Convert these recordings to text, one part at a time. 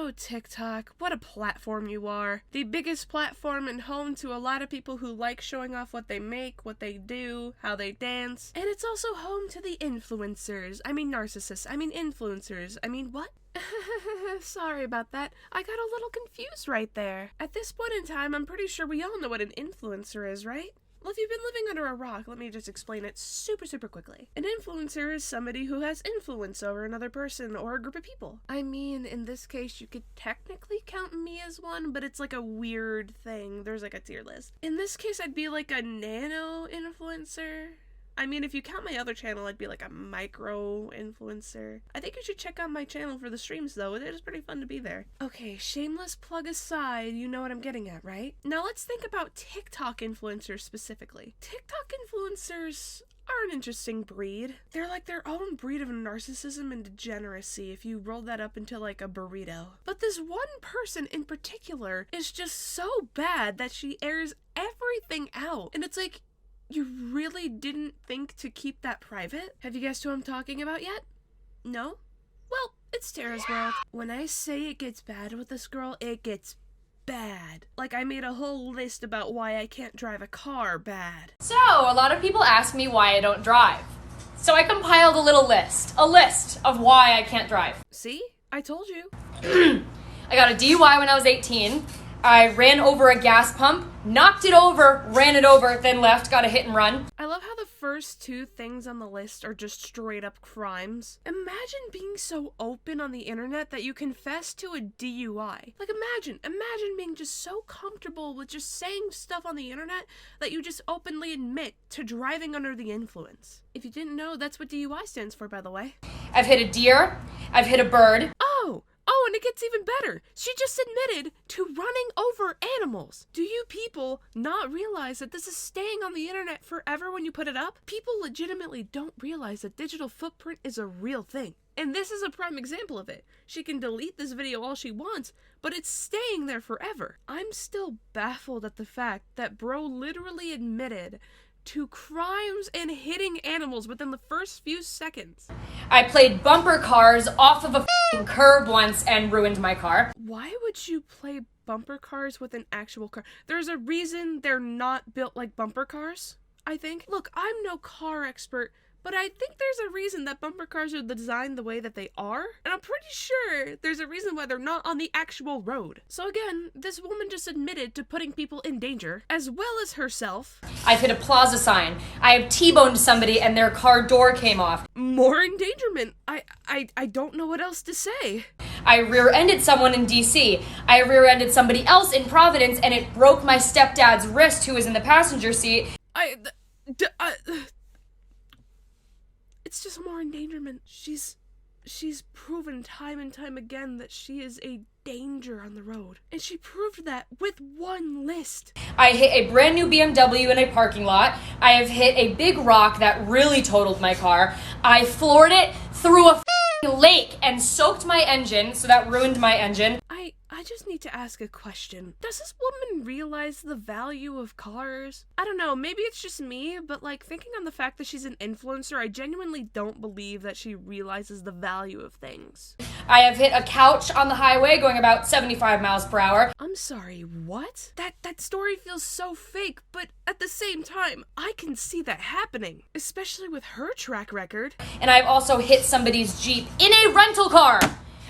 Oh, TikTok, what a platform you are. The biggest platform and home to a lot of people who like showing off what they make, what they do, how they dance. And it's also home to the influencers. I mean narcissists. I mean influencers. I mean what? Sorry about that. I got a little confused right there. At this point in time, I'm pretty sure we all know what an influencer is, right? Well, if you've been living under a rock, let me just explain it super quickly. An influencer is somebody who has influence over another person or a group of people. I mean, in this case, you could technically count me as one, but it's like a weird thing. There's like a tier list. In this case, I'd be like a nano influencer. I mean, if you count my other channel, I'd be like a micro influencer. I think you should check out my channel for the streams, though. It is pretty fun to be there. Okay, shameless plug aside, you know what I'm getting at, right? Now let's think about TikTok influencers specifically. TikTok influencers are an interesting breed. They're like their own breed of narcissism and degeneracy if you roll that up into like a burrito. But this one person in particular is just so bad that she airs everything out. And it's like, you really didn't think to keep that private? Have you guessed who I'm talking about yet? No? Well, it's TarasWrld. When I say it gets bad with this girl, it gets bad. Like, I made a whole list about why I can't drive a car bad. So, a lot of people ask me why I don't drive. So I compiled a little list. A list of why I can't drive. See? I told you. I got a DUI when I was 18. I ran over a gas pump, knocked it over, ran it over, then left, got a hit and run. I love how the first two things on the list are just straight up crimes. Imagine being so open on the internet that you confess to a DUI. Like imagine being just so comfortable with just saying stuff on the internet that you just openly admit to driving under the influence. If you didn't know, that's what DUI stands for, by the way. I've hit a deer, I've hit a bird. Oh, and it gets even better. She just admitted to running over animals. Do you people not realize that this is staying on the internet forever when you put it up? People legitimately don't realize that digital footprint is a real thing. And this is a prime example of it. She can delete this video all she wants, but it's staying there forever. I'm still baffled at the fact that bro literally admitted to crimes and hitting animals within the first few seconds. I played bumper cars off of a curb once and ruined my car. Why would you play bumper cars with an actual car? There's a reason they're not built like bumper cars, I think. Look, I'm no car expert, but I think there's a reason that bumper cars are designed the way that they are, and I'm pretty sure there's a reason why they're not on the actual road. So again, this woman just admitted to putting people in danger, as well as herself. I've hit a plaza sign. I have T-boned somebody and their car door came off. More endangerment. I don't know what else to say. I rear-ended someone in DC. I rear-ended somebody else in Providence and it broke my stepdad's wrist who was in the passenger seat. It's just more endangerment. She's proven time and time again that she is a danger on the road. And she proved that with one list. I hit a brand new BMW in a parking lot. I have hit a big rock that really totaled my car. I floored it through a lake and soaked my engine, so that ruined my engine. I just need to ask a question. Does this woman realize the value of cars? I don't know, maybe it's just me, but like thinking on the fact that she's an influencer, I genuinely don't believe that she realizes the value of things. I have hit a couch on the highway going about 75 miles per hour. I'm sorry, what? That story feels so fake, but at the same time, I can see that happening, especially with her track record. And I've also hit somebody's Jeep in a rental car.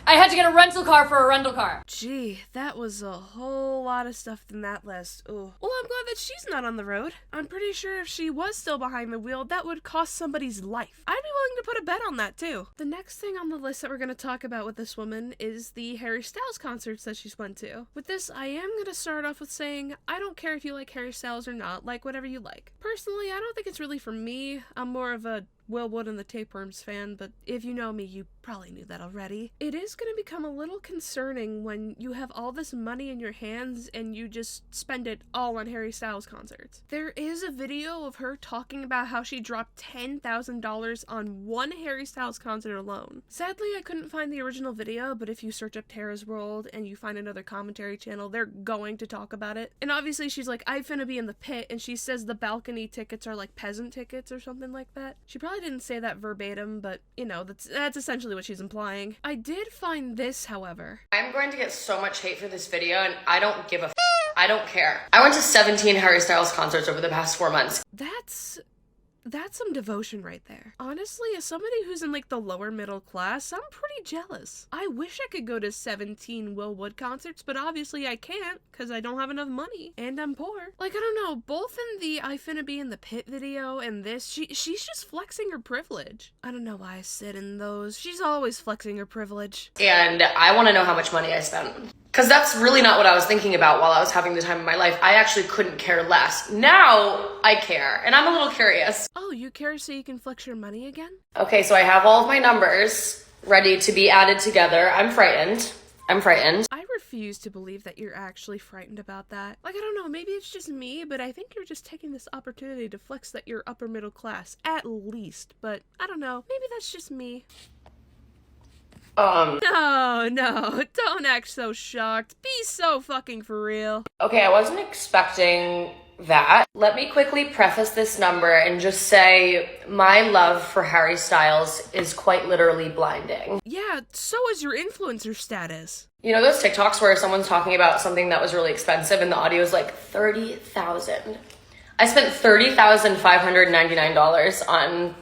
I had to get a rental car for a rental car. Gee, that was a whole lot of stuff in that list. Ooh. Well, I'm glad that she's not on the road. I'm pretty sure if she was still behind the wheel, that would cost somebody's life. I'd be willing to put a bet on that, too. The next thing on the list that we're going to talk about with this woman is the Harry Styles concerts that she's went to. With this, I am going to start off with saying, I don't care if you like Harry Styles or not, like whatever you like. Personally, I don't think it's really for me. I'm more of a Will Wood and the Tapeworms fan, but if you know me, you probably knew that already. It is going to become a little concerning when you have all this money in your hands and you just spend it all on Harry Styles concerts. There is a video of her talking about how she dropped $10,000 on one Harry Styles concert alone. Sadly, I couldn't find the original video, but if you search up TarasWrld and you find another commentary channel, they're going to talk about it. And obviously she's like, I finna be in the pit, and she says the balcony tickets are like peasant tickets or something like that. She probably probably didn't say that verbatim, but, you know, that's essentially what she's implying. I did find this, however. I'm going to get so much hate for this video, and I don't give a I don't care. I went to 17 Harry Styles concerts over the past 4 months. That's some devotion right there. Honestly, as somebody who's in like the lower middle class, I'm pretty jealous. I wish I could go to 17 Will Wood concerts, but obviously I can't because I don't have enough money and I'm poor. Like, I don't know, both in the I Finna Be in the Pit video and this, she's just flexing her privilege. I don't know why I sit in those. She's always flexing her privilege. And I want to know how much money I spent. Because that's really not what I was thinking about while I was having the time of my life. I actually couldn't care less. Now, I care, and I'm a little curious. Oh, you care so you can flex your money again? Okay, so I have all of my numbers ready to be added together. I'm frightened. I refuse to believe that you're actually frightened about that. Like, I don't know, maybe it's just me, but I think you're just taking this opportunity to flex that you're upper middle class, at least. But, I don't know, maybe that's just me. No, don't act so shocked. Be so fucking for real. Okay, I wasn't expecting that. Let me quickly preface this number and just say my love for Harry Styles is quite literally blinding. Yeah, so is your influencer status. You know those TikToks where someone's talking about something that was really expensive and the audio is like 30,000? I spent $30,599 on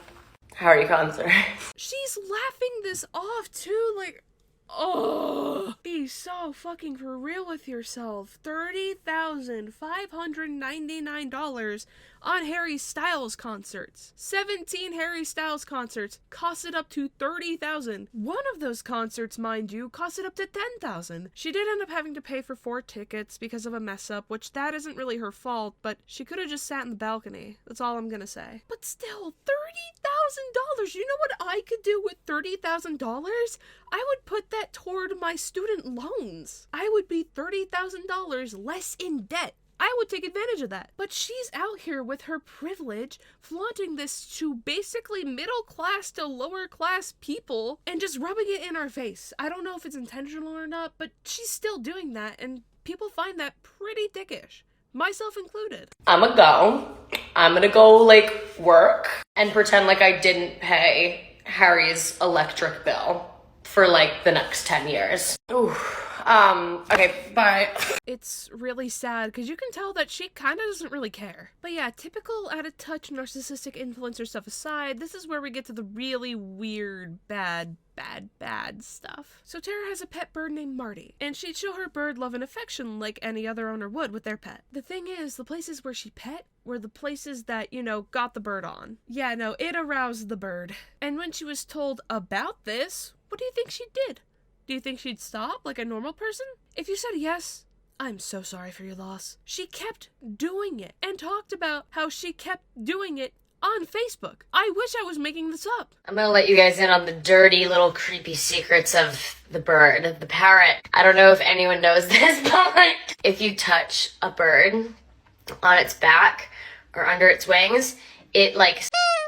Harry concert. She's laughing this off too, like, oh, be so fucking for real with yourself. $30,599 on Harry Styles concerts. 17 Harry Styles concerts costed up to $30,000. One of those concerts, mind you, costed up to $10,000. She did end up having to pay for 4 tickets because of a mess up, which that isn't really her fault, but she could have just sat in the balcony. That's all I'm gonna say. But still, $30,000. You know what I could do with $30,000? I would put that toward my student loans. I would be $30,000 less in debt. I would take advantage of that. But she's out here with her privilege, flaunting this to basically middle class to lower class people and just rubbing it in our face. I don't know if it's intentional or not, but she's still doing that, and people find that pretty dickish. Myself included. I'm gonna go, like, work and pretend like I didn't pay Harry's electric bill for, like, the next 10 years. Ooh. Okay, bye. It's really sad because you can tell that she kind of doesn't really care. But yeah, typical out-of-touch narcissistic influencer stuff aside, this is where we get to the really weird, bad stuff. So Tara has a pet bird named Marty, and she'd show her bird love and affection like any other owner would with their pet. The thing is, the places where she pet were the places that, you know, got the bird on. Yeah, no, it aroused the bird. And when she was told about this, what do you think she did? Do you think she'd stop like a normal person? If you said yes, I'm so sorry for your loss. She kept doing it and talked about how she kept doing it on Facebook. I wish I was making this up. I'm gonna let you guys in on the dirty little creepy secrets of the bird, the parrot. I don't know if anyone knows this, but like, if you touch a bird on its back or under its wings, it like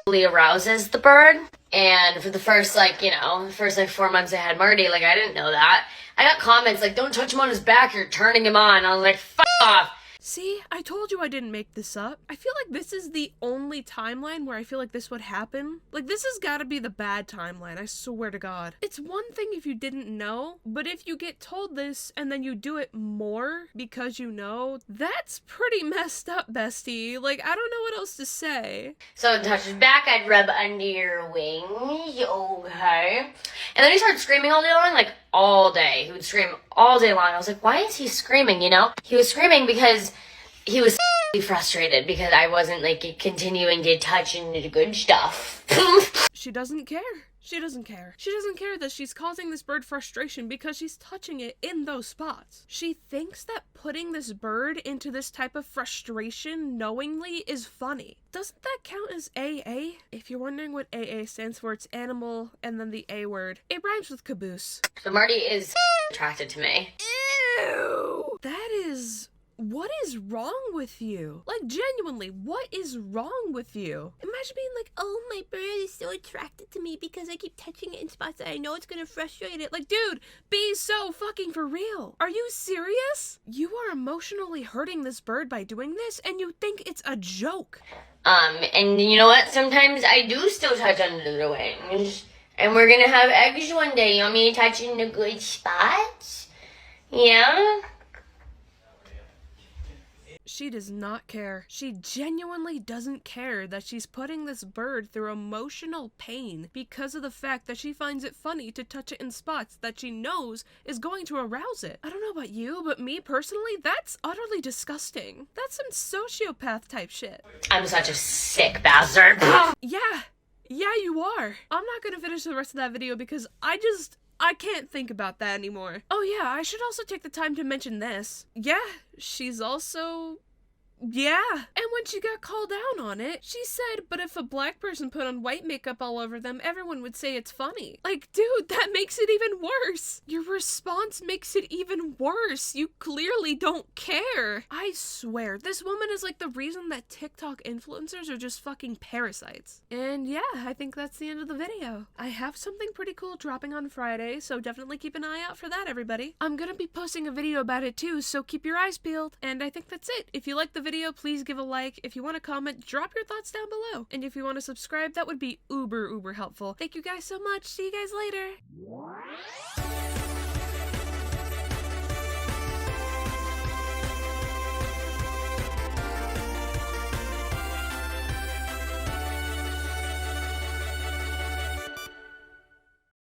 arouses the bird. And for the first, like, you know, the first, like, 4 months I had Marty, like, I didn't know that. I got comments like, don't touch him on his back, you're turning him on. I was like, fuck off. See, I told you I didn't make this up. I feel like this is the only timeline where I feel like this would happen. Like, this has got to be the bad timeline, I swear to God. It's one thing if you didn't know, but if you get told this and then you do it more because you know, that's pretty messed up, bestie. Like, I don't know what else to say. So to touch his back, I'd rub under your wings, okay? And then he started screaming all day long, like, all day. He would scream all day long. I was like, why is he screaming, you know? He was screaming because he was frustrated because I wasn't, like, continuing to touch and do good stuff. She doesn't care. She doesn't care. She doesn't care that she's causing this bird frustration because she's touching it in those spots. She thinks that putting this bird into this type of frustration knowingly is funny. Doesn't that count as AA? If you're wondering what AA stands for, it's animal and then the A word. It rhymes with caboose. So Marty is attracted to me. Ew! That is What is wrong with you? Like, genuinely, what is wrong with you? Imagine being like, oh, my bird is so attracted to me because I keep touching it in spots that I know it's gonna frustrate it. Like, dude, be so fucking for real. Are you serious? You are emotionally hurting this bird by doing this, and you think it's a joke. And you know what? Sometimes I do still touch under the wings. And we're gonna have eggs one day. You want me to touch in the good spots? Yeah? She does not care. She genuinely doesn't care that she's putting this bird through emotional pain because of the fact that she finds it funny to touch it in spots that she knows is going to arouse it. I don't know about you, but me personally, that's utterly disgusting. That's some sociopath type shit. I'm such a sick bastard. Yeah, you are. I'm not gonna finish the rest of that video because I can't think about that anymore. Oh yeah, I should also take the time to mention this. Yeah, she's also... Yeah. And when she got called out on it, she said, but if a black person put on white makeup all over them, everyone would say it's funny. Like, dude, that makes it even worse. Your response makes it even worse. You clearly don't care. I swear, this woman is like the reason that TikTok influencers are just fucking parasites. And yeah, I think that's the end of the video. I have something pretty cool dropping on Friday, so definitely keep an eye out for that, everybody. I'm gonna be posting a video about it too, so keep your eyes peeled. And I think that's it. If you like the video, please give a like. If you want to comment, drop your thoughts down below. And if you want to subscribe, that would be uber helpful. Thank you guys so much. See you guys later.